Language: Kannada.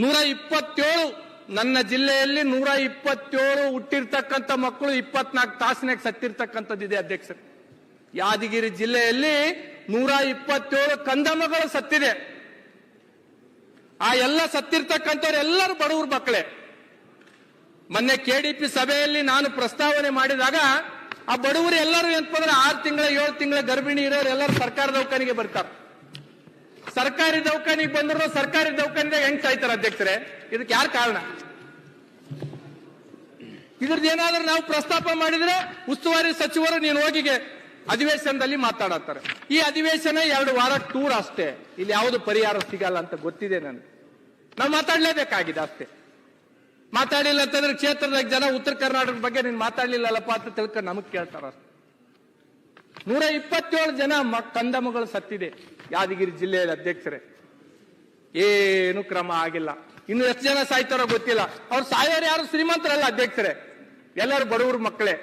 127 ನನ್ನ ಜಿಲ್ಲೆಯಲ್ಲಿ 127 ಹುಟ್ಟಿರ್ತಕ್ಕಂಥ ಮಕ್ಕಳು 24 ತಾಸಿನಾಗ ಸತ್ತಿರ್ತಕ್ಕಂಥದ್ದಿದೆ ಅಧ್ಯಕ್ಷರು. ಯಾದಗಿರಿ ಜಿಲ್ಲೆಯಲ್ಲಿ 127 ಕಂದಮ್ಮಗಳು ಸತ್ತಿದೆ. ಆ ಎಲ್ಲ ಸತ್ತಿರ್ತಕ್ಕಂಥವ್ರೆಲ್ಲರೂ ಬಡವ್ರ ಮಕ್ಕಳೇ. ಮೊನ್ನೆ ಕೆಡಿಪಿ ಸಭೆಯಲ್ಲಿ ನಾನು ಪ್ರಸ್ತಾವನೆ ಮಾಡಿದಾಗ ಆ ಬಡವರು ಎಲ್ಲರೂ ಎಂತಂದ್ರೆ 6 ತಿಂಗಳ 7 ತಿಂಗಳ ಗರ್ಭಿಣಿ ಇರೋರು ಎಲ್ಲರೂ ಸರ್ಕಾರಿ ದವಾಖಾನೆಗೆ ಬರ್ತಾರೆ. ಸರ್ಕಾರಿ ದವಾಖಾನೆಗೆ ಬಂದ್ರು ಸರ್ಕಾರಿ ದವಾಖಾನೆದಾಗ ಹೆಂಗ್ ಸಾಯ್ತಾರೆ ಅಧ್ಯಕ್ಷರೇ? ಇದಕ್ಕೆ ಯಾರು ಕಾರಣ? ಇದ್ರದ್ದು ಏನಾದ್ರೂ ನಾವು ಪ್ರಸ್ತಾಪ ಮಾಡಿದ್ರೆ ಉಸ್ತುವಾರಿ ಸಚಿವರು ನೀನು ಹೋಗಿಗೆ ಅಧಿವೇಶನದಲ್ಲಿ ಮಾತಾಡತ್ತಾರೆ. ಈ ಅಧಿವೇಶನ 2 ವಾರ ಟೂರ್ ಅಷ್ಟೇ. ಇಲ್ಲಿ ಯಾವುದು ಪರಿಹಾರ ಸಿಗಲ್ಲ ಅಂತ ಗೊತ್ತಿದೆ ನನಗೆ. ನಾವು ಮಾತಾಡ್ಲೇಬೇಕಾಗಿದೆ ಅಷ್ಟೇ. ಮಾತಾಡಿಲ್ಲ ಅಂತಂದ್ರೆ ಕ್ಷೇತ್ರದಾಗ ಜನ ಉತ್ತರ ಕರ್ನಾಟಕದ ಬಗ್ಗೆ ನೀನು ಮಾತಾಡ್ಲಿಲ್ಲಪ್ಪ ಅಂತ ತಿಳ್ಕೊಂಡು ನಮಗ್ ಕೇಳ್ತಾರ. 127 ಜನ ಕಂದಮ್ಮಗಳು ಸತ್ತಿದೆ ಯಾದಗಿರಿ ಜಿಲ್ಲೆಯಲ್ಲಿ ಅಧ್ಯಕ್ಷರೇ. ಏನು ಕ್ರಮ ಆಗಿಲ್ಲ. ಇನ್ನು ಎಷ್ಟು ಜನ ಸಾಯ್ತಾರೋ ಗೊತ್ತಿಲ್ಲ. ಅವ್ರು ಸಾಯೋರು ಯಾರು ಶ್ರೀಮಂತರಲ್ಲ ಅಧ್ಯಕ್ಷರೇ, ಎಲ್ಲರೂ ಬಡವರು ಮಕ್ಕಳೇ.